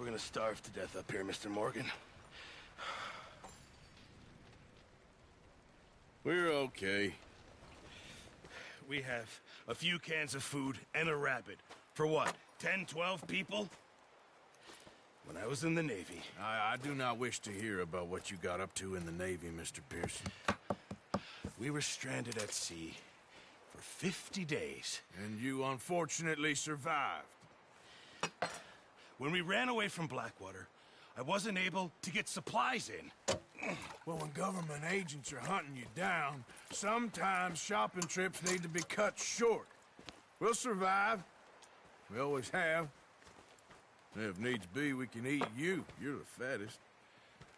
We're gonna starve to death up here, Mr. Morgan. We're okay. We have a few cans of food and a rabbit. For what, 10, 12 people? When I was in the Navy... I do not wish to hear about what you got up to in the Navy, Mr. Pearson. We were stranded at sea for 50 days. And you unfortunately survived. When we ran away from Blackwater, I wasn't able to get supplies in. Well, when government agents are hunting you down, sometimes shopping trips need to be cut short. We'll survive. We always have. If needs be, we can eat you. You're the fattest.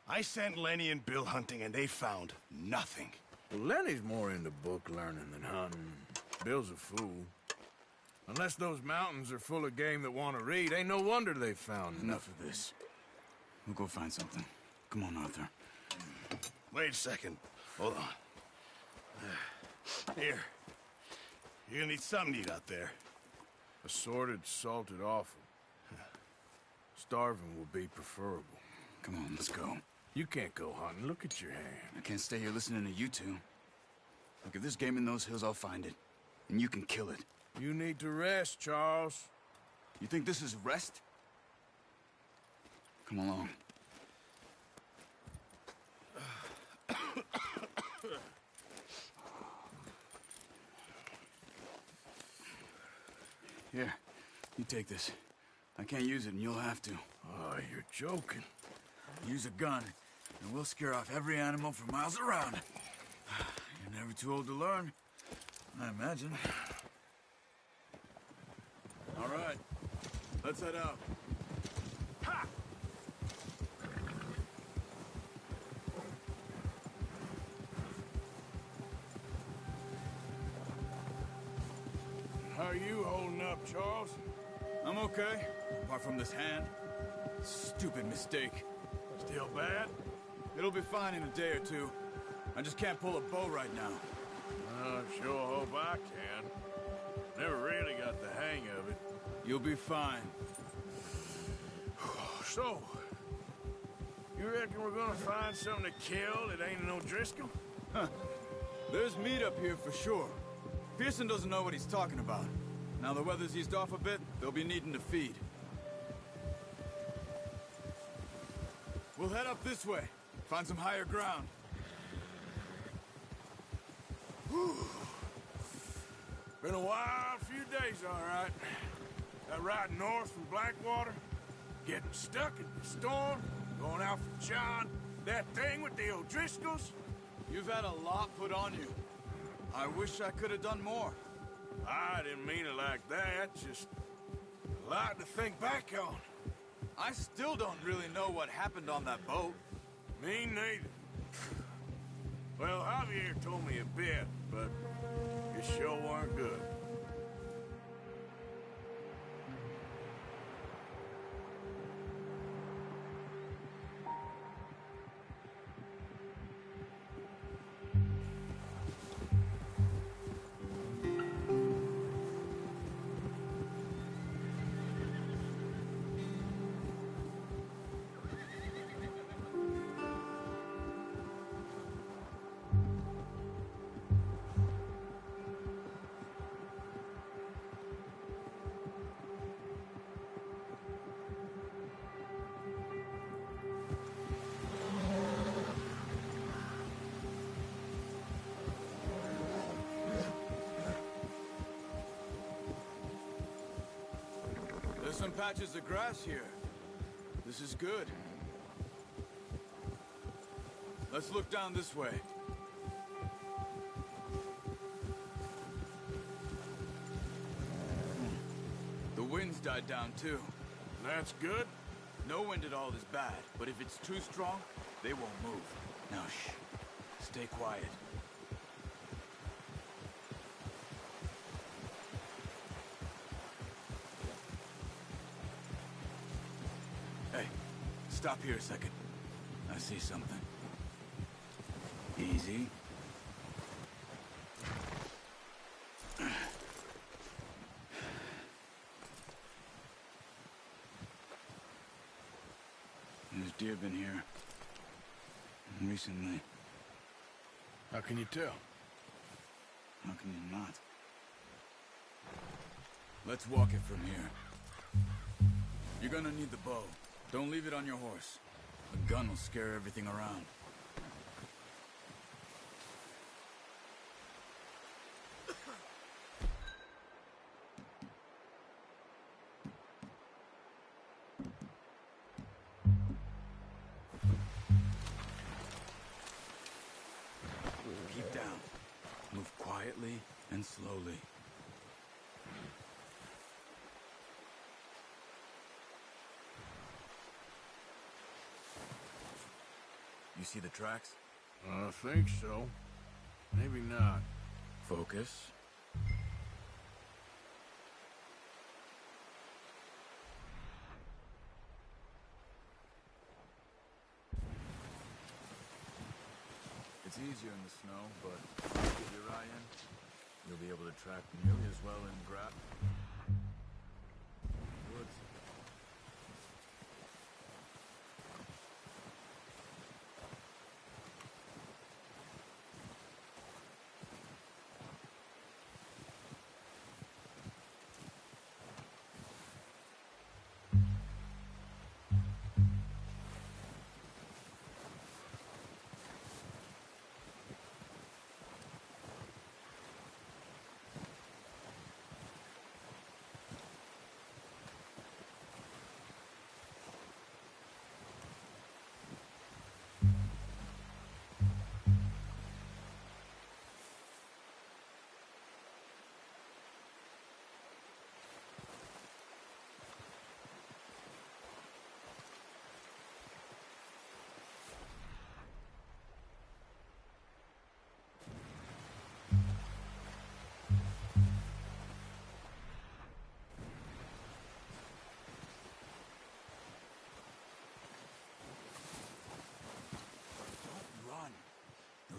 I sent Lenny and Bill hunting, and they found nothing. Well, Lenny's more into book learning than hunting. Bill's a fool. Unless those mountains are full of game that want to read, ain't no wonder they found Enough of this. We'll go find something. Come on, Arthur. Wait a second. Hold on. Here. You're gonna need something to eat out there. Assorted, salted offal. Starving will be preferable. Come on, let's go. You can't go hunting. Look at your hand. I can't stay here listening to you two. Look, if there's game in those hills, I'll find it. And you can kill it. You need to rest, Charles. You think this is rest? Come along. Here, you take this. I can't use it, and you'll have to. Oh, you're joking. Use a gun, and we'll scare off every animal for miles around. You're never too old to learn, I imagine. All right, let's head out. Ha! How are you holding up, Charles? I'm okay, apart from this hand. Stupid mistake. Still bad? It'll be fine in a day or two. I just can't pull a bow right now. I sure hope I can. Never really got the hang of it. You'll be fine. So, you reckon we're gonna find something to kill that ain't no Driscoll? Huh. There's meat up here for sure. Pearson doesn't know what he's talking about. Now the weather's eased off a bit, they'll be needing to feed. We'll head up this way. Find some higher ground. Whew. Been a wild few days, all right. That ride north from Blackwater, getting stuck in the storm, going out for John, that thing with the O'Driscolls. You've had a lot put on you. I wish I could have done more. I didn't mean it like that, just a lot to think back on. I still don't really know what happened on that boat. Me neither. Well, Javier told me a bit, but it sure weren't good. There's some patches of grass here. This is good. Let's look down this way. The wind's died down too. That's good. No wind at all is bad, but if it's too strong, they won't move. Now shh. Stay quiet. Hey, stop here a second. I see something. Easy. deer been here? Recently. How can you tell? How can you not? Let's walk it from here. You're gonna need the bow. Don't leave it on your horse. The gun will scare everything around. Keep down. Move quietly and slowly. You see the tracks? I think so. Maybe not. Focus. It's easier in the snow, but if you get your eye in, you'll be able to track nearly as well in woods.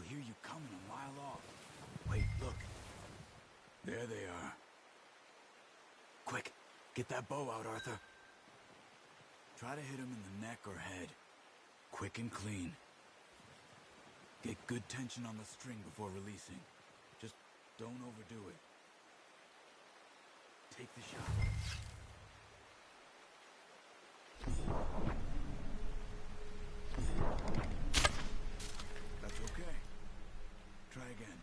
Hear you coming a mile off. Wait, look. There they are. Quick, get that bow out, Arthur. Try to hit him in the neck or head. Quick and clean. Get good tension on the string before releasing. Just don't overdo it. Take the shot. That's okay. Try again.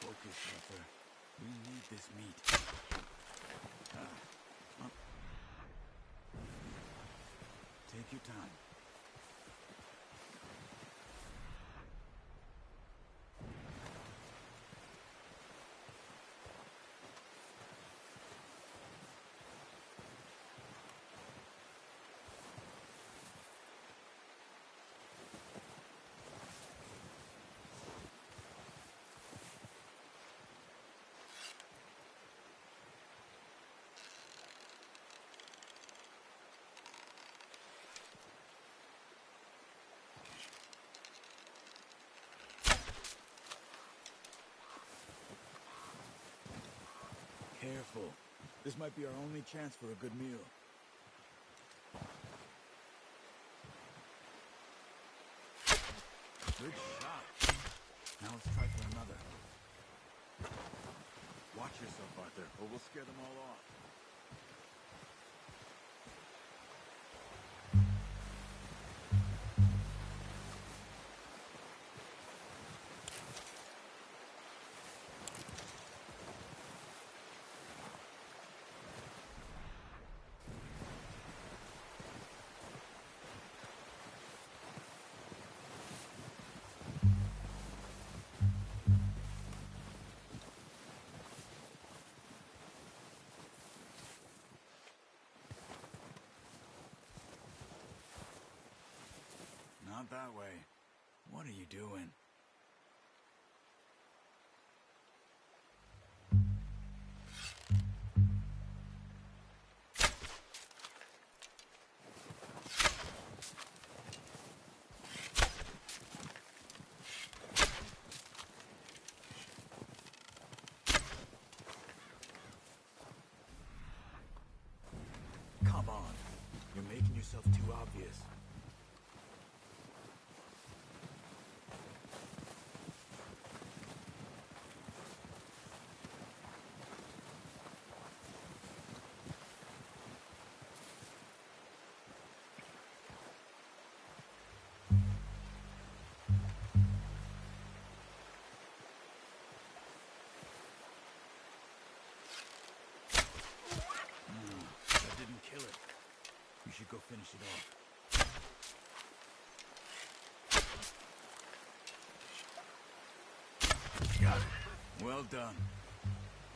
Focus, Arthur. We need this meat. Take your time. Careful. This might be our only chance for a good meal. Good shot. Now let's try for another. Watch yourself, Arthur, or we'll scare them all off. that way. What are you doing? Come on. You're making yourself too obvious. That didn't kill it. You should go finish it off. Got it. Well done.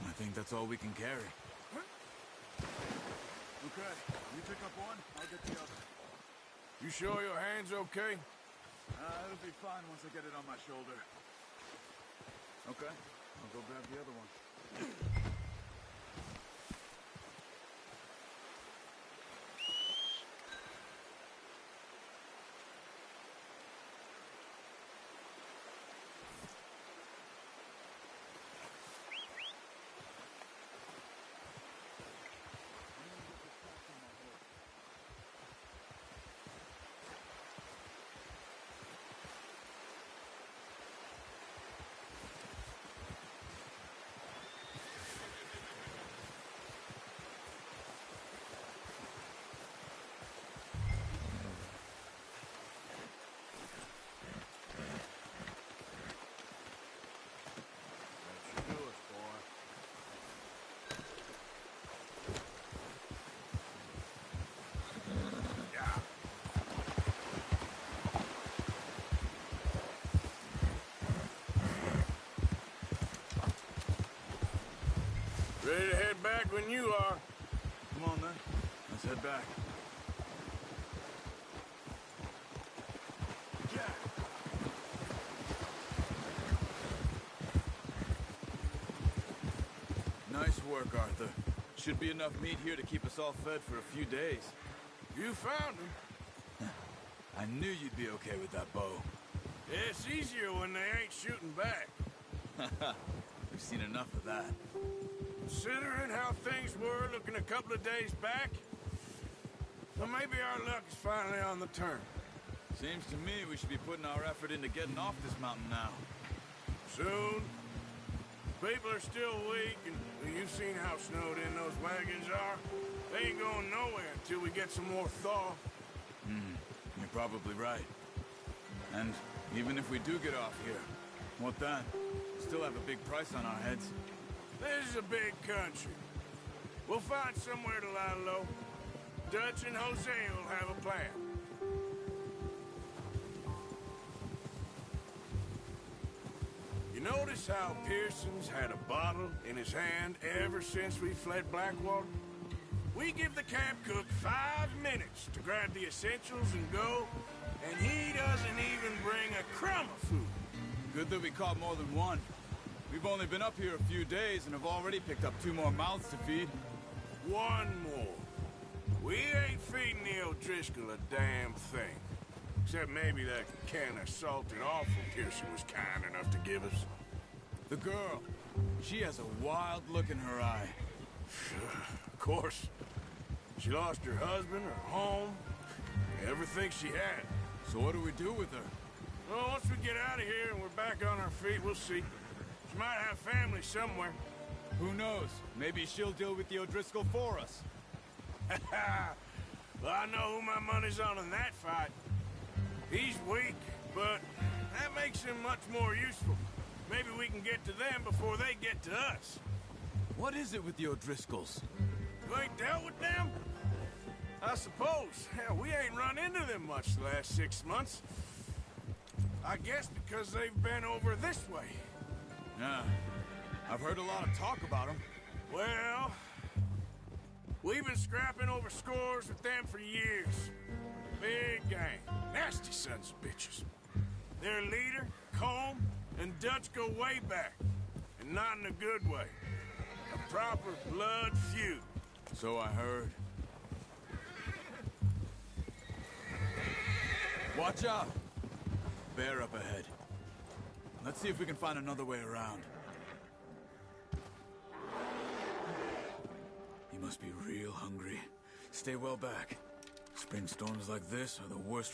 I think that's all we can carry. Okay, you pick up one, I'll get the other. You sure your hand's okay? It'll be fine once I get it on my shoulder. Okay, I'll go grab the other one. Ready to head back when you are. Come on, then. Let's head back. Nice work, Arthur. Should be enough meat here to keep us all fed for a few days. You found him. I knew you'd be okay with that bow. It's easier when they ain't shooting back. We've seen enough of that. Considering how things were looking a couple of days back, well, maybe our luck is finally on the turn. Seems to me we should be putting our effort into getting off this mountain now. Soon. People are still weak, and you've seen how snowed in those wagons are. They ain't going nowhere until we get some more thaw. You're probably right. And even if we do get off here, what then? Still have a big price on our heads. This is a big country. We'll find somewhere to lie low. Dutch and Jose will have a plan. You notice how Pearson's had a bottle in his hand ever since we fled Blackwater? We give the camp cook 5 minutes to grab the essentials and go, and he doesn't even bring a crumb of food. Good that we caught more than one. We've only been up here a few days and have already picked up 2 more mouths to feed. One more. We ain't feeding the O'Driscoll a damn thing. Except maybe that can of salted offal Pearson was kind enough to give us. The girl. She has a wild look in her eye. Of course. She lost her husband, her home, everything she had. So what do we do with her? Well, once we get out of here and we're back on our feet, we'll see. She might have family somewhere. Who knows? Maybe she'll deal with the O'Driscoll for us. Well, I know who my money's on in that fight. He's weak, but that makes him much more useful. Maybe we can get to them before they get to us. What is it with the O'Driscolls? You ain't dealt with them? I suppose. Hell, we ain't run into them much the last 6 months. I guess because they've been over this way. Yeah. I've heard a lot of talk about them. Well, we've been scrapping over scores with them for years. Big gang. Nasty sons of bitches. Their leader, Combe, and Dutch go way back. And not in a good way. A proper blood feud. So I heard. Watch out! Bear up ahead. Let's see if we can find another way around. He must be real hungry. Stay well back. Spring storms like this are the worst.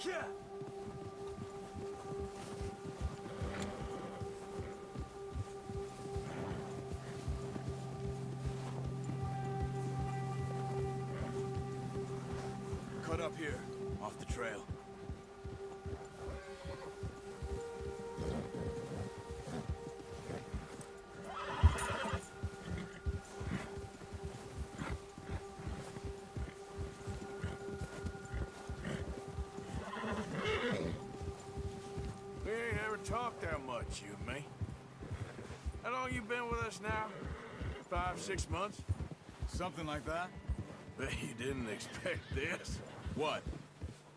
Yeah. Cut up here, off the trail. We ain't ever talked that much, you and me. How long you been with us now? 5, 6 months? Something like that? Bet you didn't expect this. What?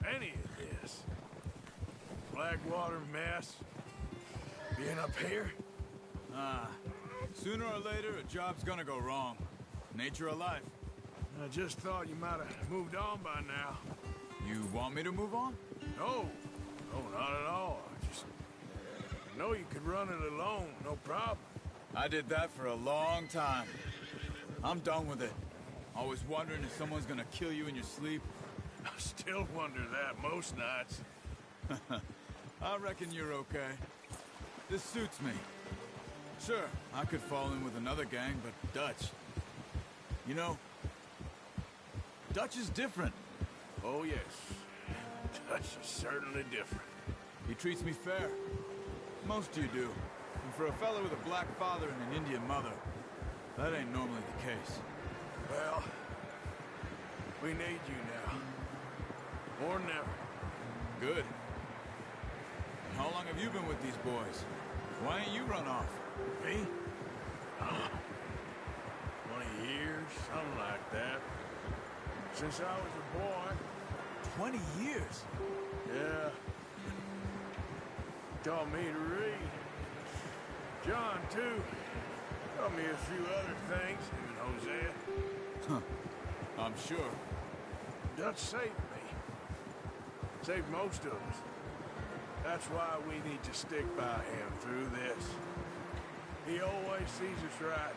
Any of this. Blackwater mess. Being up here? Ah, sooner or later, a job's gonna go wrong. Nature of life. I just thought you might have moved on by now. You want me to move on? No. No, not at all. I know you could run it alone, no problem. I did that for a long time. I'm done with it. Always wondering if someone's gonna kill you in your sleep. I still wonder that most nights. I reckon you're okay. This suits me. Sure, I could fall in with another gang, but Dutch... You know, Dutch is different. Oh, yes. Dutch is certainly different. He treats me fair. Most of you do. And for a fella with a black father and an Indian mother, that ain't normally the case. Well, we need you now. More than ever. Good. And how long have you been with these boys? Why ain't you run off? Me? 20 years, something like that. Since I was a boy. 20 years? Yeah. Taught me to read. John, too. Taught me a few other things, him and Hosea. Huh. I'm sure. Dutch saved me. Saved most of us. That's why we need to stick by him through this. He always sees us right.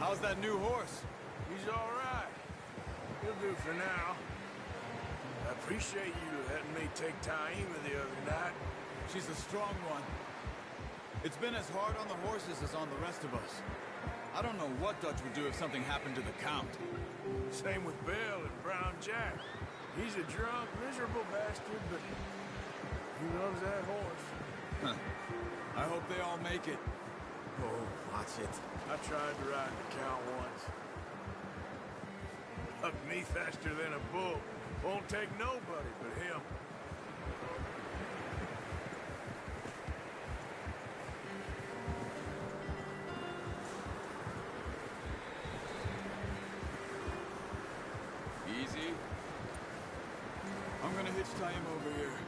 How's that new horse? He's all right. He'll do for now. I appreciate you letting me take Taima the other night. She's a strong one. It's been as hard on the horses as on the rest of us. I don't know what Dutch would do if something happened to the Count. Same with Bill and Brown Jack. He's a drunk, miserable bastard, but he loves that horse. Huh. I hope they all make it. Oh, watch it. I tried to ride the Count once. Up me faster than a bull. Won't take nobody but him. Easy. I'm gonna hitch tie him over here.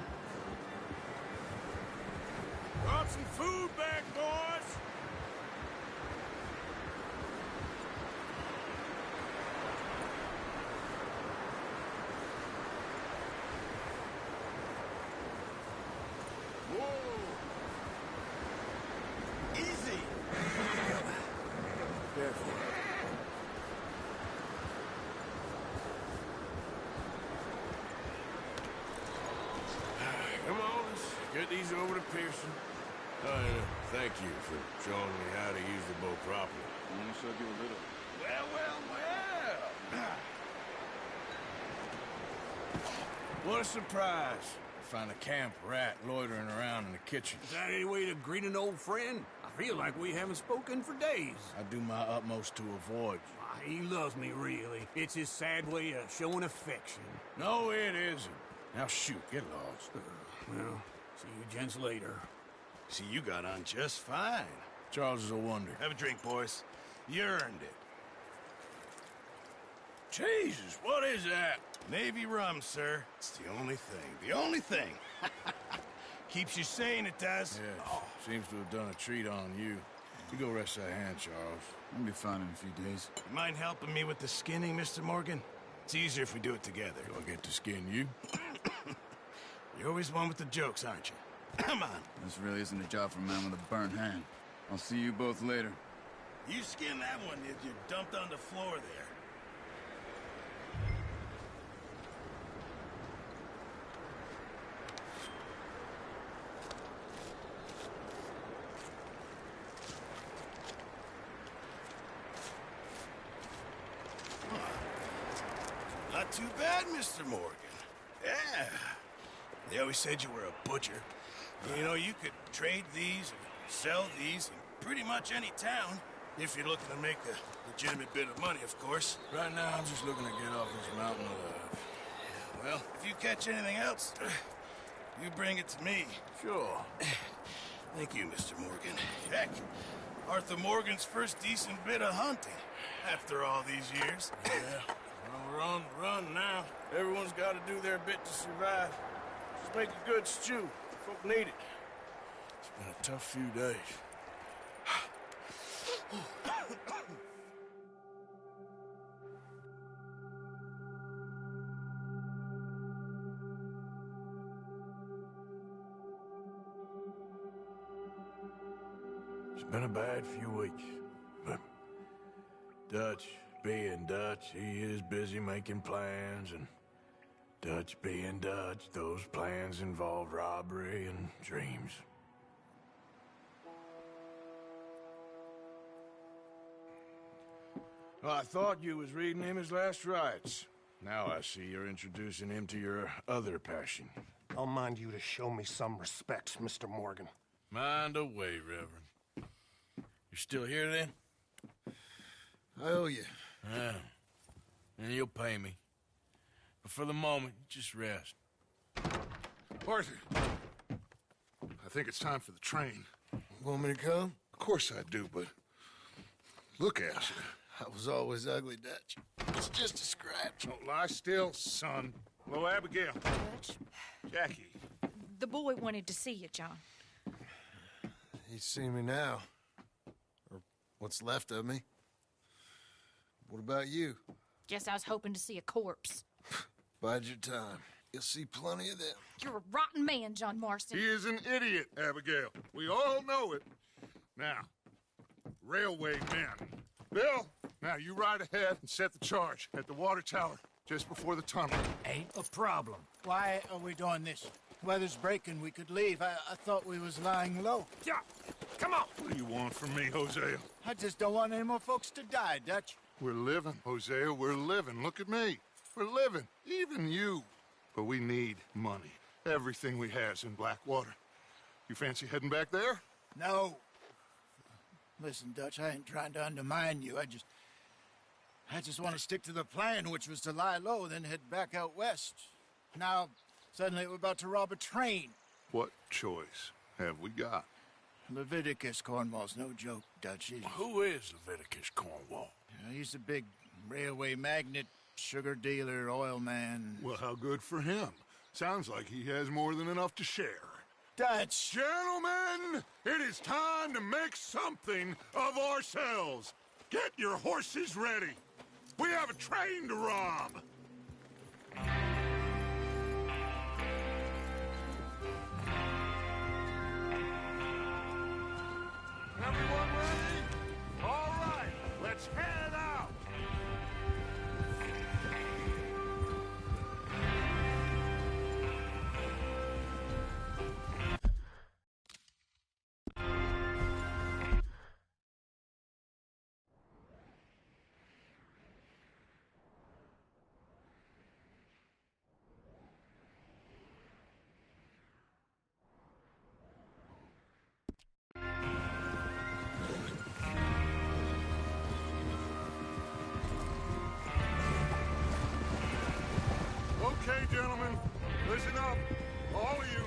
Brought some food back, boys! Whoa! Easy! Careful. Come on, let's get these over to Pearson. Thank you for showing me how to use the bow properly. I only showed you a little. Well. What a surprise. I found a camp rat loitering around in the kitchen. Is that any way to greet an old friend? I I feel like we haven't spoken for days. I do my utmost to avoid you. Why, he loves me, really. It's his sad way of showing affection. No, it isn't. Now shoot, get lost. Well, see you gents later. See, you got on just fine. Charles is a wonder. Have a drink, boys. You earned it. Jesus, what is that? Navy rum, sir. It's the only thing. The only thing. Keeps you sane, it does. Yes, seems to have done a treat on you. You go rest that hand, Charles. We'll be fine in a few days. You mind helping me with the skinning, Mr. Morgan? It's easier if we do it together. Do I get to skin you? You're always one with the jokes, aren't you? Come on. This really isn't a job for a man with a burnt hand. I'll see you both later. You skin that one that you dumped on the floor there. Not too bad, Mr. Morgan. Yeah. They always said you were a butcher. You know, you could trade these and sell these in pretty much any town, if you're looking to make a legitimate bit of money, of course. Right now, I'm just looking to get off this mountain alive. Well, if you catch anything else, you bring it to me. Sure. Thank you, Mr. Morgan. Heck, Arthur Morgan's first decent bit of hunting, after all these years. Yeah. Well, we're on the run now. Everyone's got to do their bit to survive. Just make a good stew. Folk need it. It's been a tough few days. It's been a bad few weeks, but Dutch being Dutch, he is busy making plans, and Dutch being Dutch, those plans involve robbery and dreams. Well, I thought you was reading him his last rites. Now I see you're introducing him to your other passion. I'll mind you to show me some respect, Mr. Morgan. Mind away, Reverend. You're still here, then? I owe you. Yeah. And you'll pay me. But for the moment, just rest. Arthur, I think it's time for the train. Want me to come? Of course I do, but look at you. I was always ugly, Dutch. It's just a scratch. Don't lie still, son. Hello, Abigail. Jackie. The boy wanted to see you, John. He's seen me now. Or what's left of me. What about you? Guess I was hoping to see a corpse. Bide your time. You'll see plenty of them. You're a rotten man, John Marston. He is an idiot, Abigail. We all know it. Now, railway men. Bill, now you ride ahead and set the charge at the water tower just before the tunnel. Ain't a problem. Why are we doing this? Weather's breaking, we could leave. I thought we was lying low. Yeah, come on. What do you want from me, Hosea? I just don't want any more folks to die, Dutch. We're living, Hosea, we're living. Look at me. We're living, even you. But we need money. Everything we has in Blackwater. You fancy heading back there? No. Listen, Dutch, I ain't trying to undermine you. I just want to stick to the plan, which was to lie low, then head back out west. Now, suddenly we're about to rob a train. What choice have we got? Leviticus Cornwall's no joke, Dutch. Who is Leviticus Cornwall? He's a big railway magnate, sugar dealer, oil man. Well, how good for him. Sounds like he has more than enough to share. Dutch! Gentlemen, it is time to make something of ourselves. Get your horses ready. We have a train to rob. Everyone ready? All right, let's head out. Okay, gentlemen, listen up, all of you.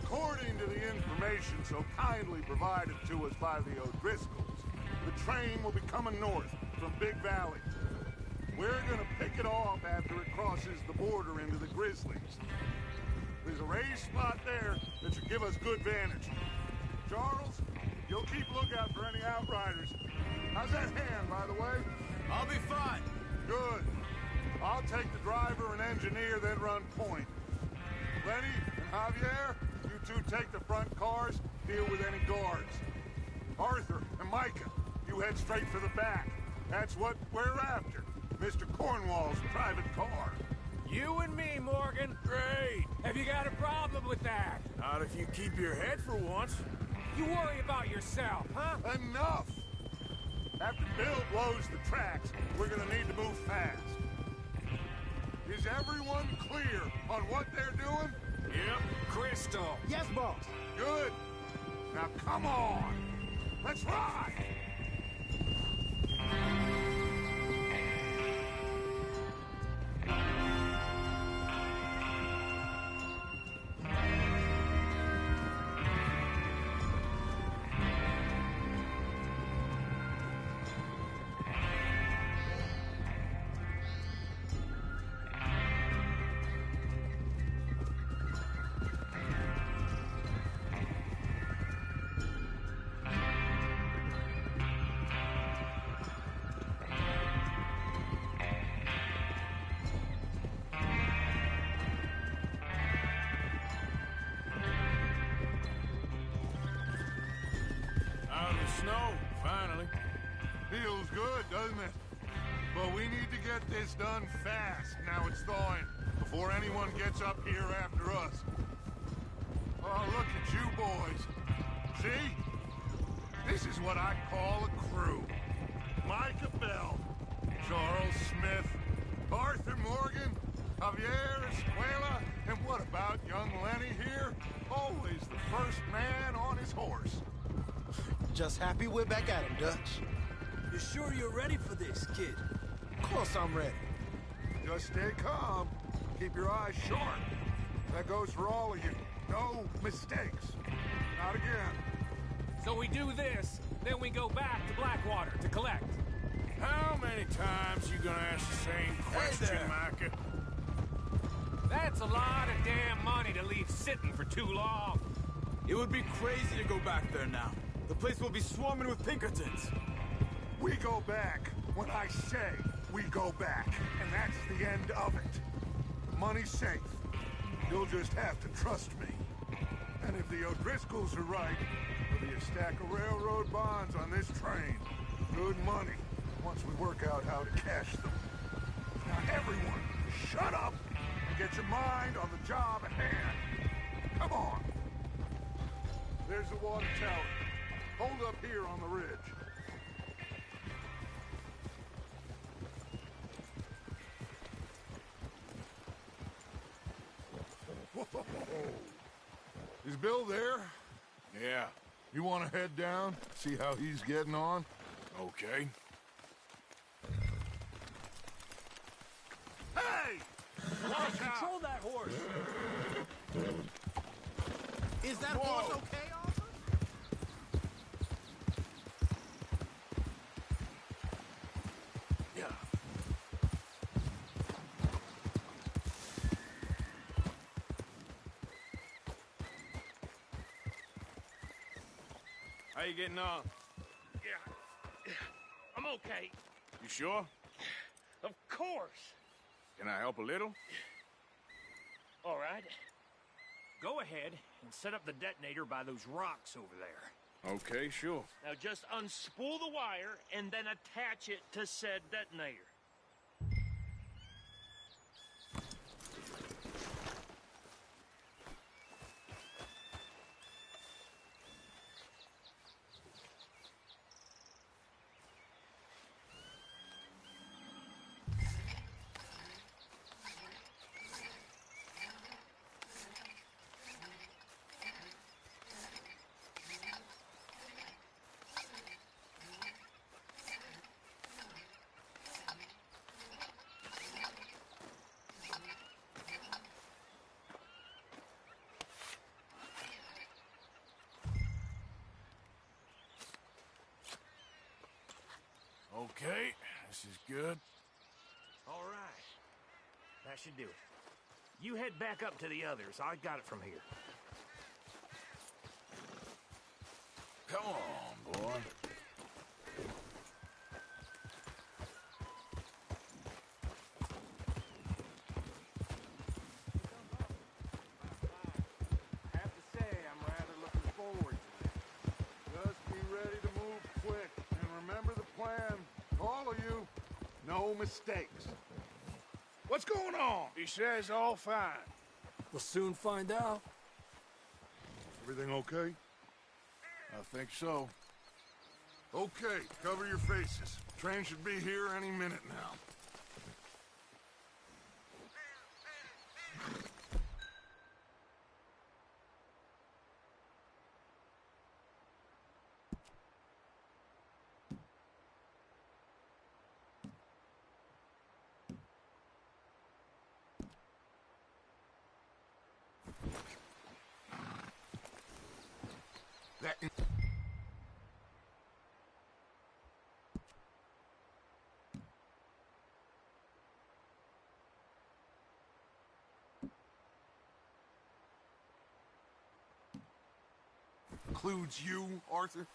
According to the information so kindly provided to us by the O'Driscolls, the train will be coming north from Big Valley. We're gonna pick it off after it crosses the border into the Grizzlies. There's a raised spot there that should give us good vantage. Charles, you'll keep lookout for any outriders. How's that hand, by the way? I'll be fine. Good. I'll take the driver and engineer, then run point. Lenny and Javier, you two take the front cars, deal with any guards. Arthur and Micah, you head straight for the back. That's what we're after. Mr. Cornwall's private car. You and me, Morgan. Great. Have you got a problem with that? Not if you keep your head for once. You worry about yourself, huh? Enough! After Bill blows the tracks, we're gonna need to move fast. Is everyone clear on what they're doing? Yep. Crystal. Yes, boss. Good. Now come on. Let's ride! Out of the snow, finally. Feels good, doesn't it? But we need to get this done fast, now it's thawing, before anyone gets up here after us. Oh, look at you boys. See? This is what I call a crew. Micah Bell, Charles Smith, Arthur Morgan, Javier Escuela, and what about young Lenny here? Always the first man on his horse. Just happy we're back at him, Dutch. You sure you're ready for this, kid? Of course I'm ready. Just stay calm. Keep your eyes sharp. That goes for all of you. No mistakes. Not again. So we do this, then we go back to Blackwater to collect. How many times you gonna ask the same question, there. Micah? That's a lot of damn money to leave sitting for too long. It would be crazy to go back there now. The place will be swarming with Pinkertons. We go back when I say we go back. And that's the end of it. The money's safe. You'll just have to trust me. And if the O'Driscolls are right, there'll be a stack of railroad bonds on this train. Good money, once we work out how to cash them. Now everyone, shut up and get your mind on the job at hand. Come on. There's the water tower. Hold up here on the ridge. Whoa. Is Bill there? Yeah. You want to head down, see how he's getting on? Okay. Hey! Watch out! Control that horse. Is that horse okay, Arthur? Yeah. How you getting on? Yeah, I'm okay. You sure? Of course. Can I help a little? All right. Go ahead and set up the detonator by those rocks over there. Okay, sure. Now just unspool the wire and then attach it to said detonator. Okay, this is good. All right. That should do it. You head back up to the others. I got it from here. Come on, boy. I have to say, I'm rather looking forward to it. Just be ready to move quick, and remember the plan. All of you, no mistakes. What's going on? He says all fine. We'll soon find out. Everything okay? I think so. Okay, cover your faces. Train should be here any minute now. That includes you, Arthur?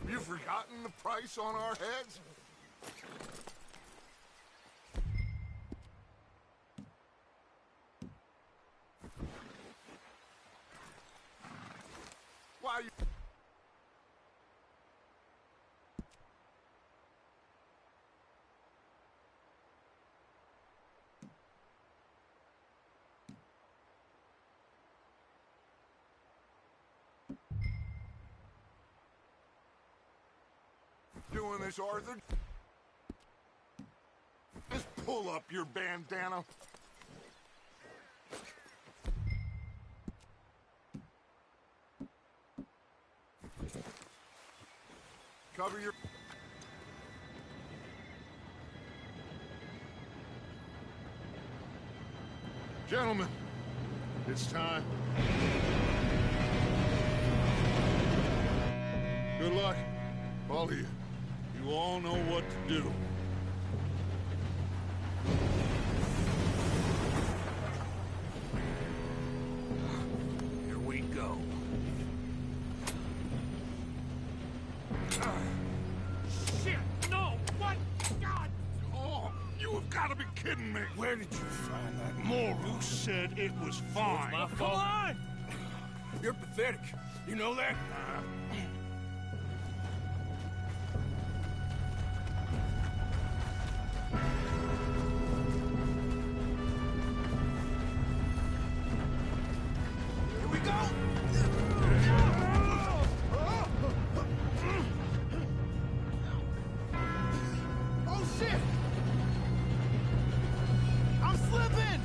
Have you forgotten the price on our heads? Why you... doing this, Arthur? Just pull up your bandana. Cover your... Gentlemen, it's time. Good luck, all of you. You all know what to do. Here we go. Shit! No! What? God! Oh, you have got to be kidding me. Where did you find that moron? You said it was fine. Come on! You're pathetic. You know that? Here we go! Oh, shit! I'm slipping!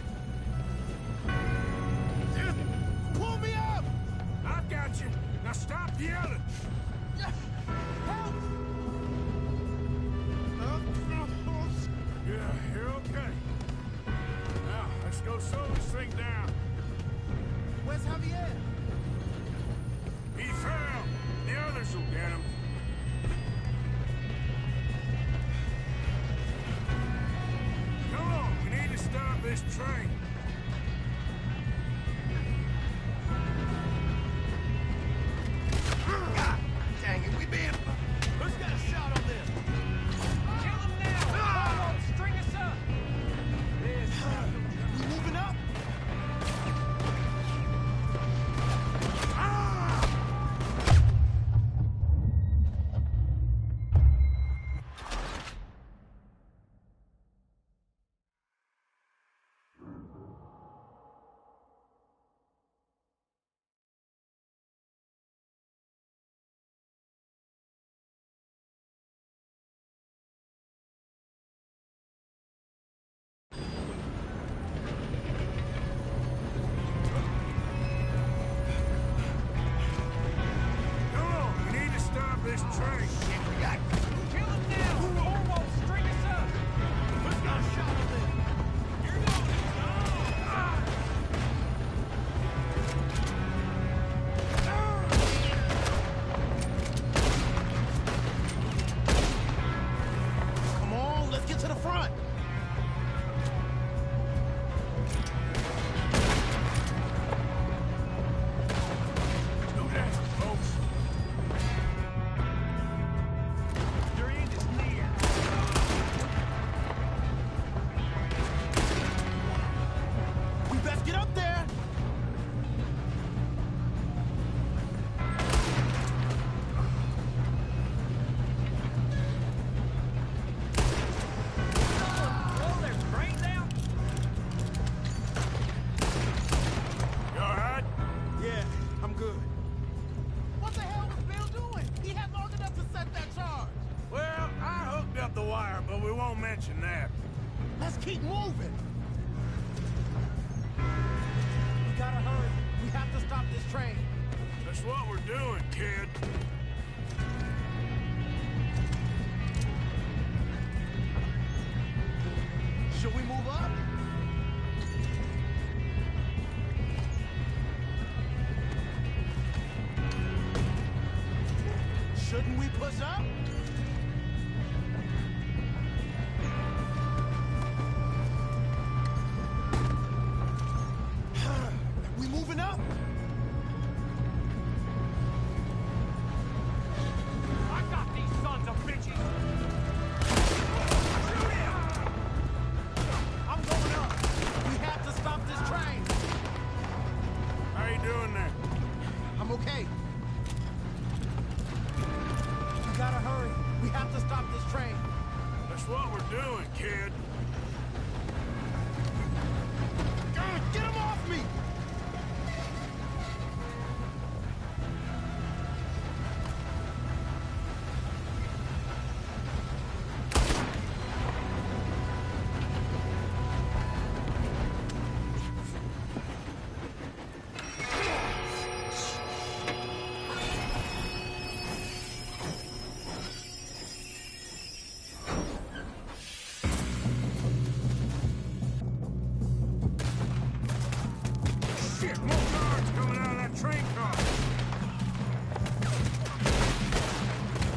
Pull me up! I've got you. Now stop yelling. Help! Yeah, you're okay. Now, let's go slow this thing down. Where's Javier? He fell. The others will get him. Come on, we need to stop this train. God dang it, we being... Who's got a shot on this? Kill him now! Modo, string us up! We moving up? don't mention that. Let's keep moving. We gotta hurry. We have to stop this train. That's what we're doing, kid. Should we move up? Shouldn't we push up? We moving up? I got these sons of bitches! I'm going up. We have to stop this train. How you doing there? I'm okay. We gotta hurry. We have to stop this train. That's what we're doing, kid. God, get him off me! Shit, more guards coming out of that train car.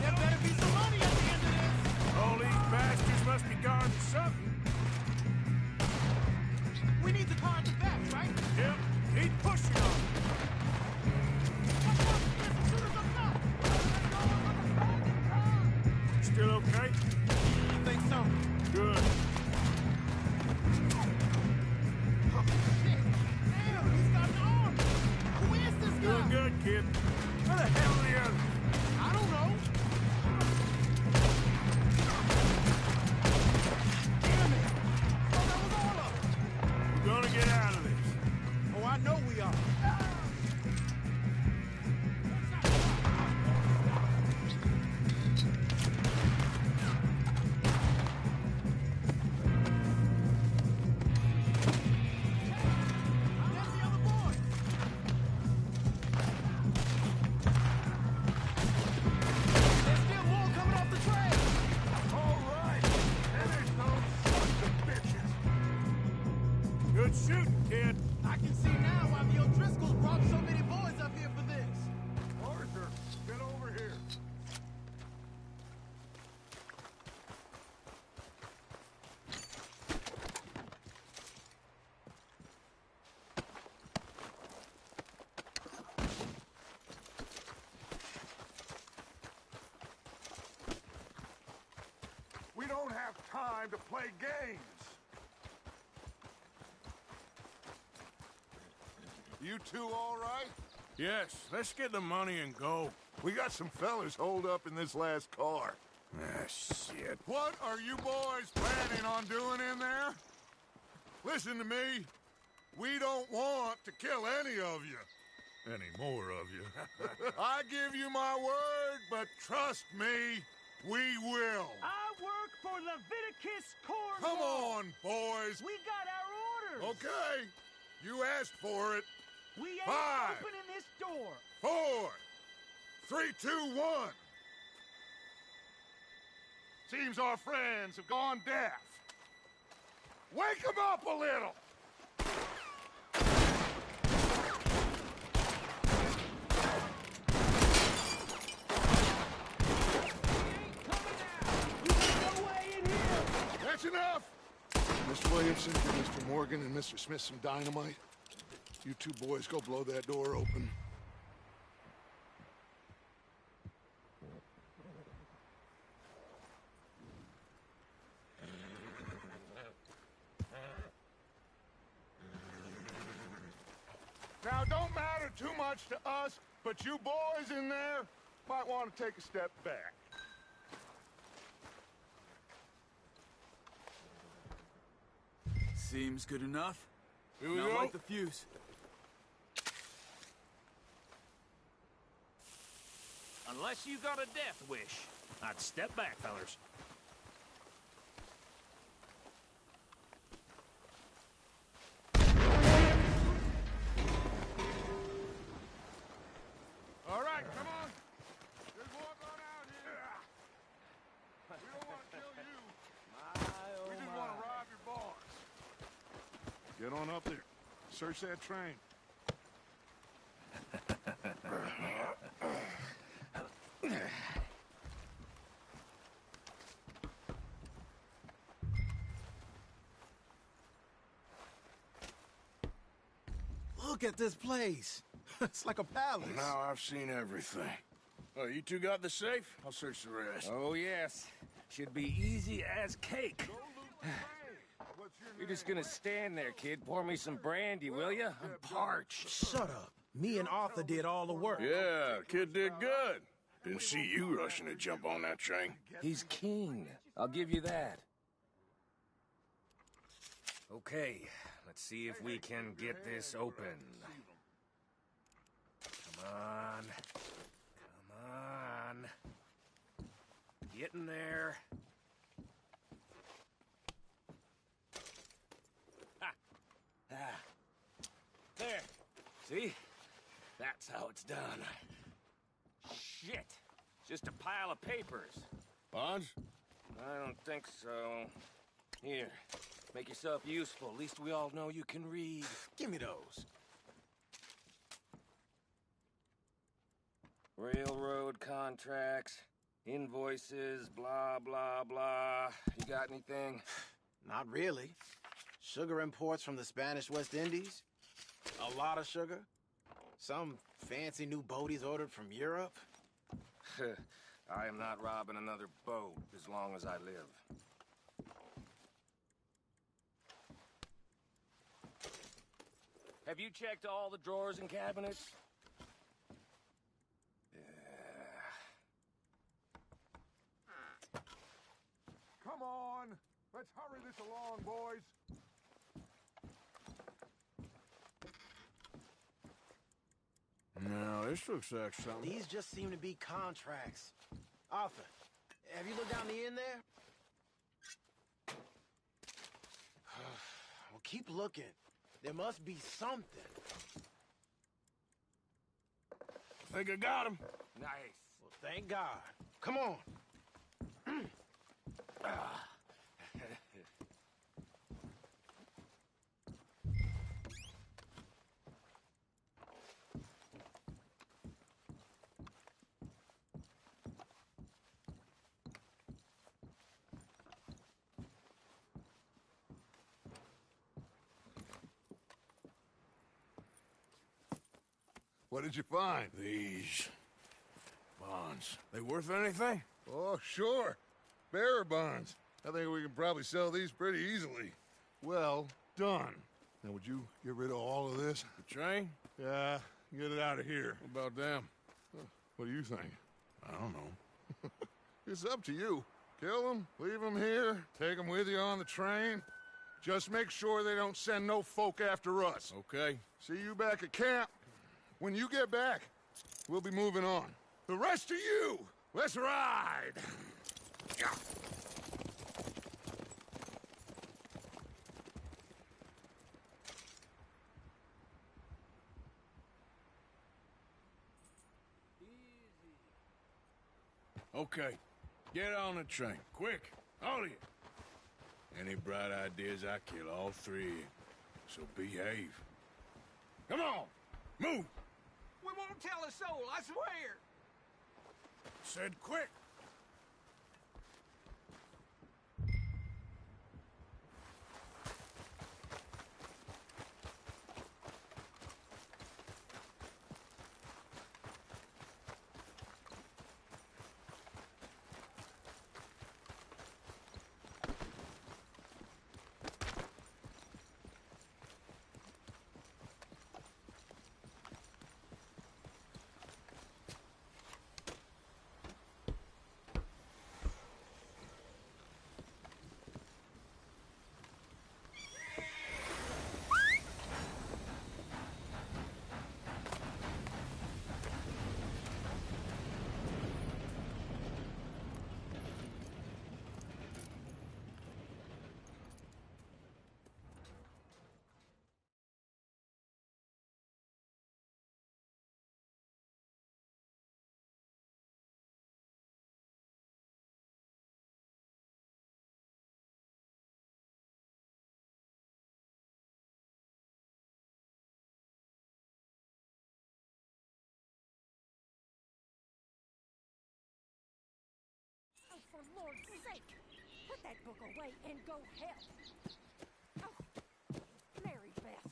There better be some money at the end of this. All these bastards must be guarding something. We need the car in the back, right? Yep, keep pushing on. Still okay? I think so. Good. Oh, shit. Damn, he's got an arm. Who is this guy? Doing good, kid. Where the hell are the others? I don't know. Damn it. Oh, that was all of them. We're gonna get out of this. Oh, I know we are. There's the other boys. There's still more coming off the train. All right. And there's no sons of bitches. Good shooting, kid. I can see now why the O'Driscolls brought so many boys up here for this. Arthur, get over here. We don't have time to play games. You two all right? Yes, let's get the money and go. We got some fellas holed up in this last car. Ah, shit. What are you boys planning on doing in there? Listen to me. We don't want to kill any of you. Any more of you. I give you my word, but trust me, we will. I work for Leviticus Corps. Come on, boys. We got our orders. Okay. You asked for it. We ain't 5, opening this door. 4, 3, 2, 1. Seems our friends have gone deaf. Wake them up a little. That's enough. Mr. Williamson, give Mr. Morgan and Mr. Smith some dynamite. You two boys go blow that door open. Now, don't matter too much to us, but you boys in there might want to take a step back. Seems good enough. Here we Now go. light the fuse. Unless you got a death wish. I'd step back, fellers. going up there. Search that train. Look at this place. It's like a palace. Now I've seen everything. Oh, you two got the safe? I'll search the rest. Oh, yes. Should be easy as cake. You're just gonna stand there, kid. Pour me some brandy, will you? I'm parched. Shut up. Me and Arthur did all the work. Yeah, kid did good. Didn't see you rushing to jump on that train. He's king. I'll give you that. Okay, let's see if we can get this open. Come on. Come on. Get in there. Ha! Ah. There. See? That's how it's done. Shit. Just a pile of papers. Bonds? I don't think so. Here. Make yourself useful. At least we all know you can read. Give me those. Railroad contracts, invoices, blah, blah, blah. You got anything? Not really. Sugar imports from the Spanish West Indies. A lot of sugar. Some fancy new boat he's ordered from Europe. I am not robbing another boat as long as I live. Have you checked all the drawers and cabinets? Come on! Let's hurry this along, boys. Now, this looks like something. These just seem to be contracts. Arthur, have you looked down the end there? Well, keep looking. There must be something. I think I got him. Nice. Well, thank God. Come on. What did you find? These bonds. They worth anything? Oh, sure. Bearer bonds. I think we can probably sell these pretty easily. Well done. Now, would you get rid of all of this? The train? Yeah, get it out of here. What about them? What do you think? I don't know. It's up to you. Kill them, leave them here, take them with you on the train. Just make sure they don't send no folk after us. Okay. See you back at camp. When you get back, we'll be moving on. The rest of you, let's ride! Yeah. Okay. Get on the train. Quick. All of you. Any bright ideas, I kill all three of you. So behave. Come on! Move! We won't tell a soul, I swear. Said quick! Lord's sake! Put that book away and go help. Oh, Mary Beth.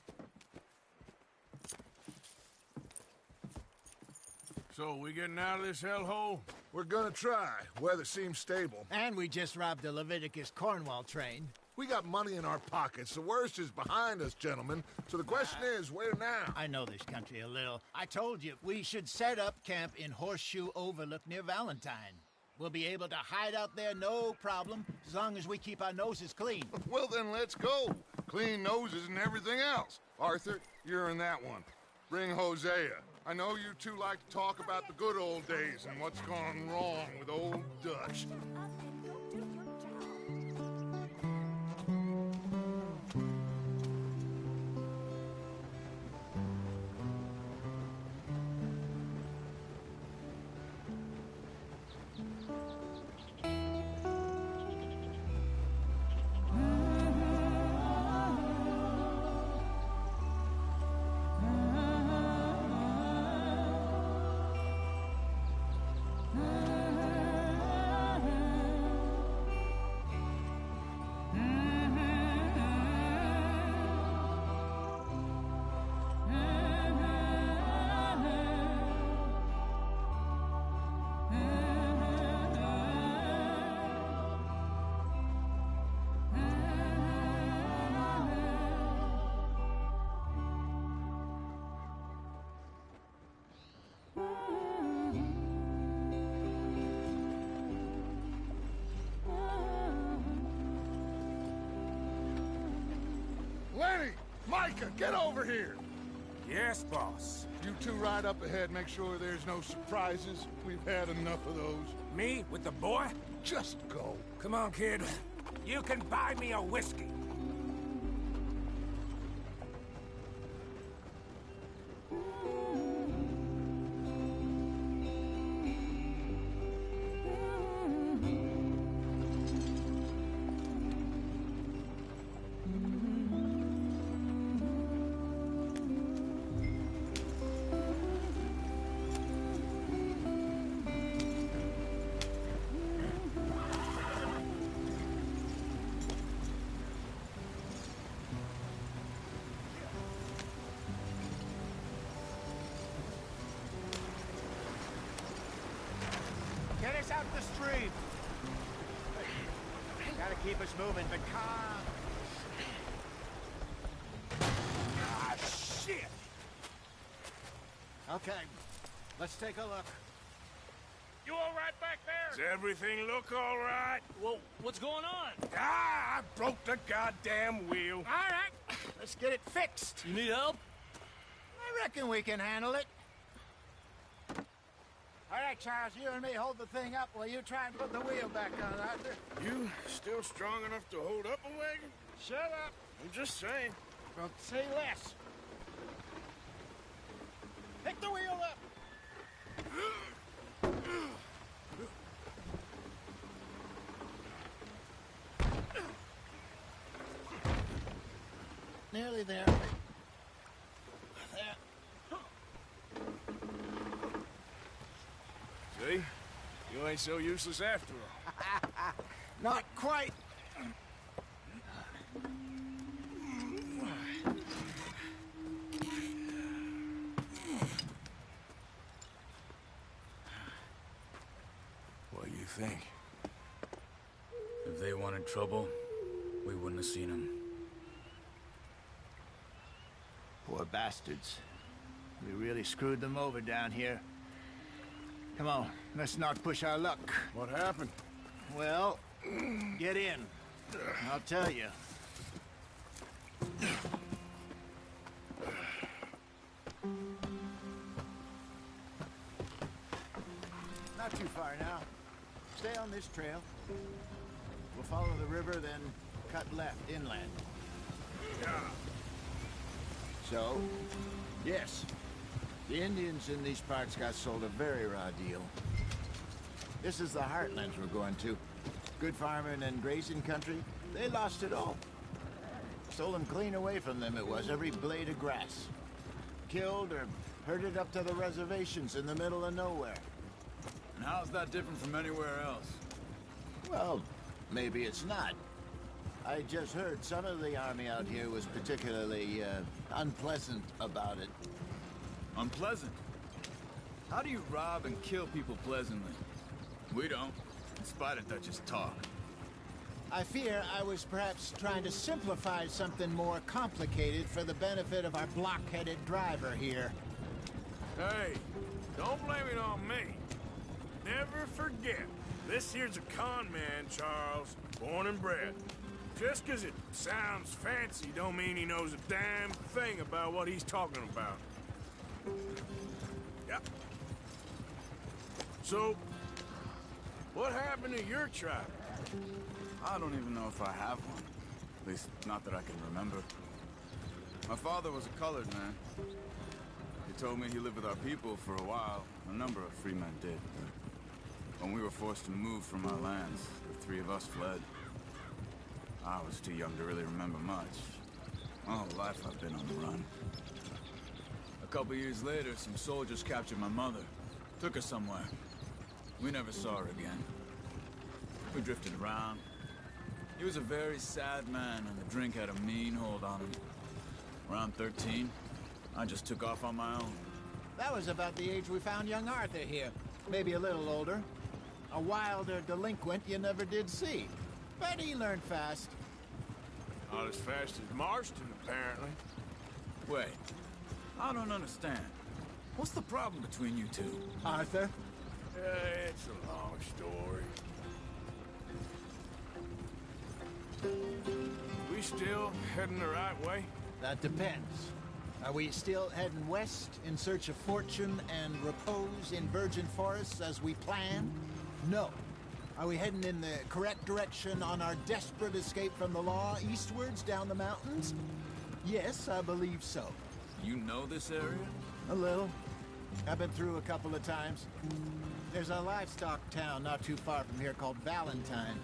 So, we getting out of this hellhole? We're gonna try. Weather seems stable. And we just robbed the Leviticus Cornwall train. We got money in our pockets. The worst is behind us, gentlemen. So the question is, where now? I know this country a little. I told you, we should set up camp in Horseshoe Overlook near Valentine. We'll be able to hide out there, no problem, as long as we keep our noses clean. Well, then let's go. Clean noses and everything else. Arthur, you're in that one. Bring Hosea. I know you two like to talk about the good old days and what's gone wrong with old Dutch. Lenny! Micah, get over here! Yes, boss. You two ride up ahead, make sure there's no surprises. We've had enough of those. Me with the boy? Just go. Come on, kid. You can buy me a whiskey. Get us out the stream. Gotta keep us moving, but calm. Ah, shit! Okay, let's take a look. You all right back Does there? everything look all right? Well, what's going on? Ah, I broke the goddamn wheel. All right, let's get it fixed. You need help? I reckon we can handle it. All right, Charles, you and me hold the thing up while you try and put the wheel back on, Arthur. You still strong enough to hold up a wagon? Shut up. I'm just saying. Well, say less. Pick the wheel up. Nearly there. There. See? You ain't so useless after all. Not quite. What do you think? If they wanted trouble, we wouldn't have seen them. Poor bastards. We really screwed them over down here. Come on, let's not push our luck. What happened? Well, get in. I'll tell you. Not too far now. Stay on this trail. We'll follow the river, then cut left inland. Yeah. So, yes, the Indians in these parts got sold a very raw deal. This is the heartlands we're going to. Good farming and grazing country, they lost it all. Stolen clean away from them it was, every blade of grass. Killed or herded up to the reservations in the middle of nowhere. And how's that different from anywhere else? Well, maybe it's not. I just heard some of the army out here was particularly, unpleasant about it. Unpleasant? How do you rob and kill people pleasantly? We don't, in spite of Dutch's talk. I fear I was perhaps trying to simplify something more complicated for the benefit of our block-headed driver here. Hey, don't blame it on me. Never forget, this here's a con man, Charles, born and bred. Just 'cause it sounds fancy don't mean he knows a damn thing about what he's talking about. Yep. So, what happened to your tribe? I don't even know if I have one. At least, not that I can remember. My father was a colored man. He told me he lived with our people for a while. A number of free men did. But when we were forced to move from our lands, the three of us fled. I was too young to really remember much. My whole life I've been on the run. A couple years later, some soldiers captured my mother. Took her somewhere. We never saw her again. We drifted around. He was a very sad man, and the drink had a mean hold on him. Around 13, I just took off on my own. That was about the age we found young Arthur here. Maybe a little older. A wilder delinquent you never did see. But he learned fast. Not as fast as Marston, apparently. Wait, I don't understand. What's the problem between you two? Arthur? It's a long story. We still heading the right way? That depends. Are we still heading west in search of fortune and repose in virgin forests as we planned? No. Are we heading in the correct direction on our desperate escape from the law eastwards down the mountains? Yes, I believe so. You know this area? A little. I've been through a couple of times. There's a livestock town not too far from here called Valentine.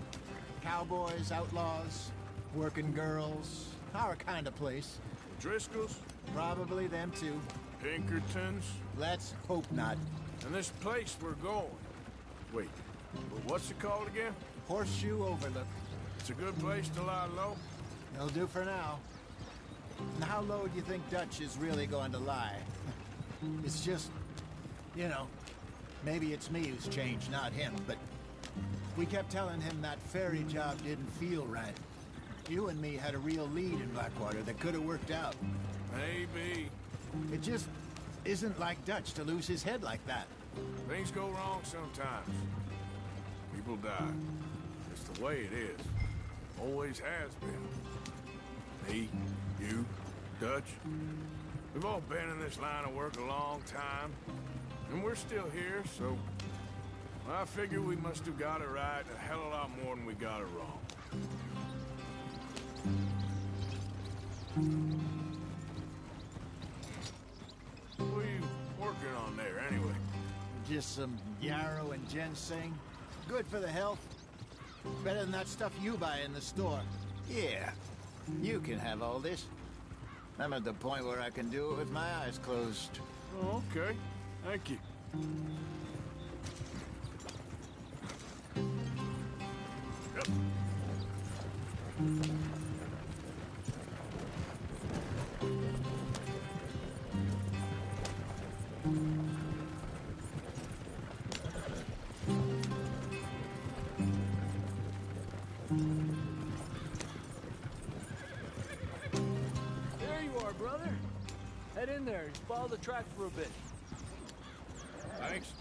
Cowboys, outlaws, working girls, our kind of place. Driscoll's? Probably them too. Pinkertons? Let's hope not. And this place we're going. Wait, what's it called again? Horseshoe Overlook. It's a good place to lie low? It'll do for now. And how low do you think Dutch is really going to lie? It's just, you know, maybe it's me who's changed, not him, but we kept telling him that ferry job didn't feel right. You and me had a real lead in Blackwater that could have worked out. Maybe. It just isn't like Dutch to lose his head like that. Things go wrong sometimes. People die. It's the way it is. Always has been. Me, you, Dutch. We've all been in this line of work a long time. And we're still here, so I figure we must have got it right a hell of a lot more than we got it wrong. What are you working on there, anyway? Just some yarrow and ginseng. Good for the health. Better than that stuff you buy in the store. Yeah, you can have all this. I'm at the point where I can do it with my eyes closed. Oh, okay. Thank you. Yep. There you are, brother. Head in there and follow the track for a bit. Thanks.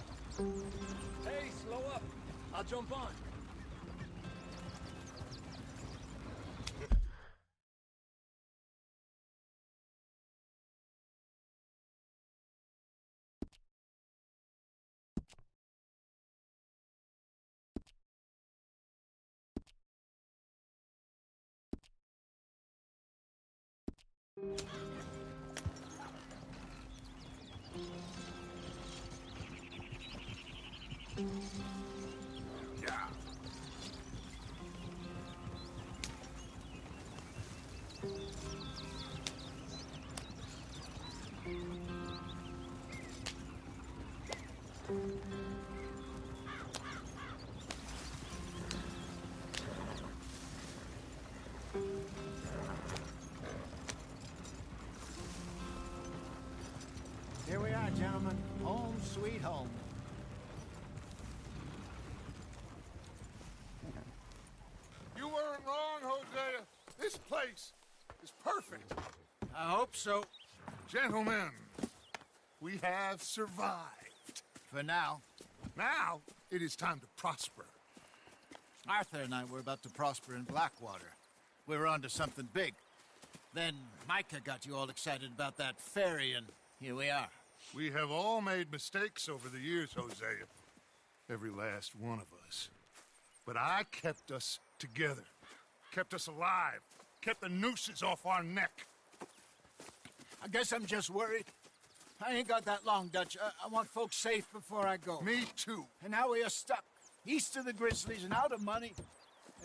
Hey, slow up. I'll jump on. Yeah. Here we are, gentlemen. Home sweet home. You weren't wrong, Hosea. This place is perfect. I hope so. Gentlemen, we have survived. For now. Now, it is time to prosper. Arthur and I were about to prosper in Blackwater. We were onto something big. Then Micah got you all excited about that ferry, and here we are. We have all made mistakes over the years, Hosea. Every last one of us. But I kept us together. Kept us alive. Kept the nooses off our neck. I guess I'm just worried. I ain't got that long, Dutch. I want folks safe before I go. Me too. And now we are stuck. East of the Grizzlies and out of money.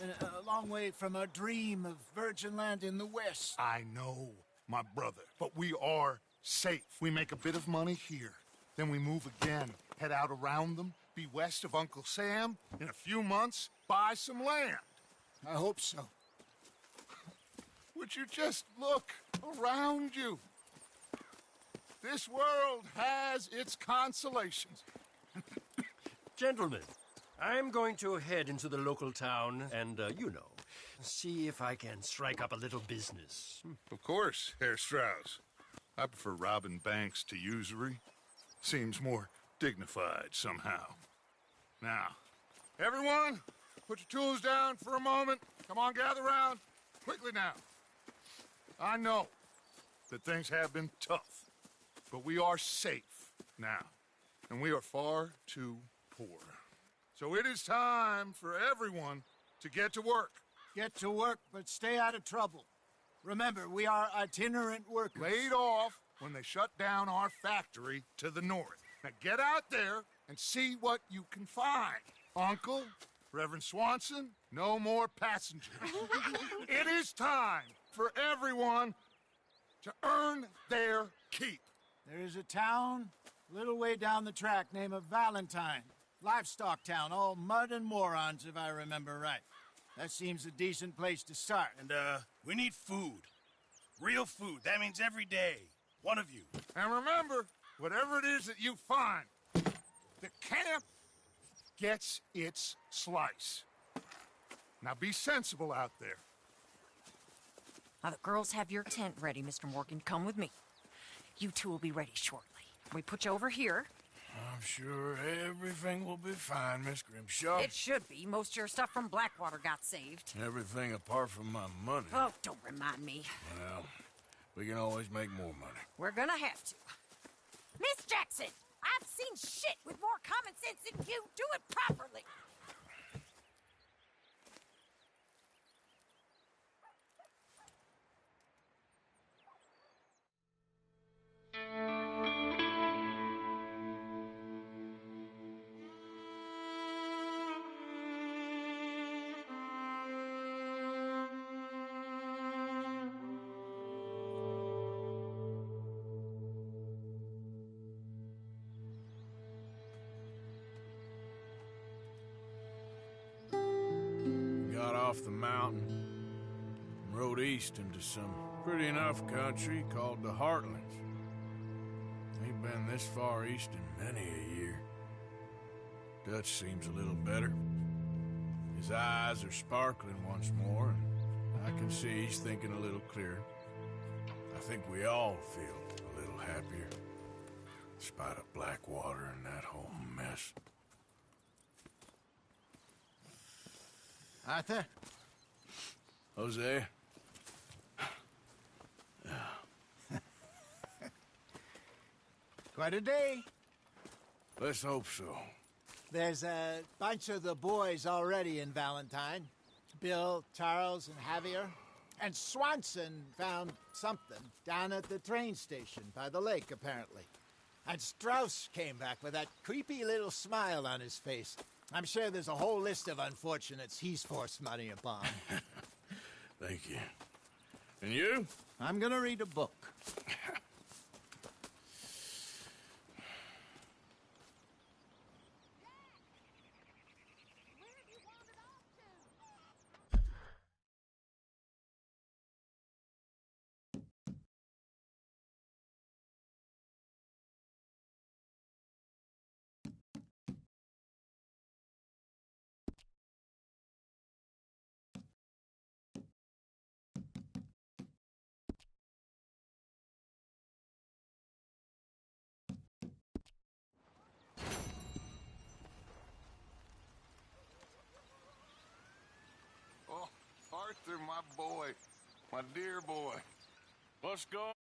And a long way from our dream of virgin land in the west. I know, my brother. But we are safe. We make a bit of money here. Then we move again. Head out around them. Be west of Uncle Sam. In a few months, buy some land. I hope so. Would you just look around you? This world has its consolations. Gentlemen, I'm going to head into the local town and, see if I can strike up a little business. Of course, Herr Strauss. I prefer robbing banks to usury. Seems more dignified somehow. Now, everyone, put your tools down for a moment. Come on, gather round. Quickly now. I know that things have been tough, but we are safe now, and we are far too poor. So it is time for everyone to get to work. Get to work, but stay out of trouble. Remember, we are itinerant workers. Laid off when they shut down our factory to the north. Now get out there and see what you can find. Uncle, Reverend Swanson, no more passengers. It is time for everyone to earn their keep. There is a town a little way down the track named Valentine. Livestock town, all mud and morons, if I remember right. That seems a decent place to start. And, we need food. Real food. That means every day. One of you. And remember, whatever it is that you find, the camp gets its slice. Now be sensible out there. Now, the girls have your tent ready, Mr. Morgan. Come with me. You two will be ready shortly. We put you over here. I'm sure everything will be fine, Miss Grimshaw. It should be. Most of your stuff from Blackwater got saved. Everything apart from my money. Oh, don't remind me. Well, we can always make more money. We're gonna have to. Miss Jackson, I've seen shit with more common sense than you. Do it properly. Off the mountain and rode east into some pretty enough country called the Heartlands. Ain't been this far east in many a year. Dutch seems a little better. His eyes are sparkling once more, and I can see he's thinking a little clearer. I think we all feel a little happier, in spite of Blackwater and that whole mess. Arthur? Jose? Quite a day. Let's hope so. There's a bunch of the boys already in Valentine. Bill, Charles, and Javier. And Swanson found something down at the train station by the lake, apparently. And Strauss came back with that creepy little smile on his face. I'm sure there's a whole list of unfortunates he's forced money upon. Thank you. And you? I'm gonna read a book. Arthur, my boy. My dear boy. What's going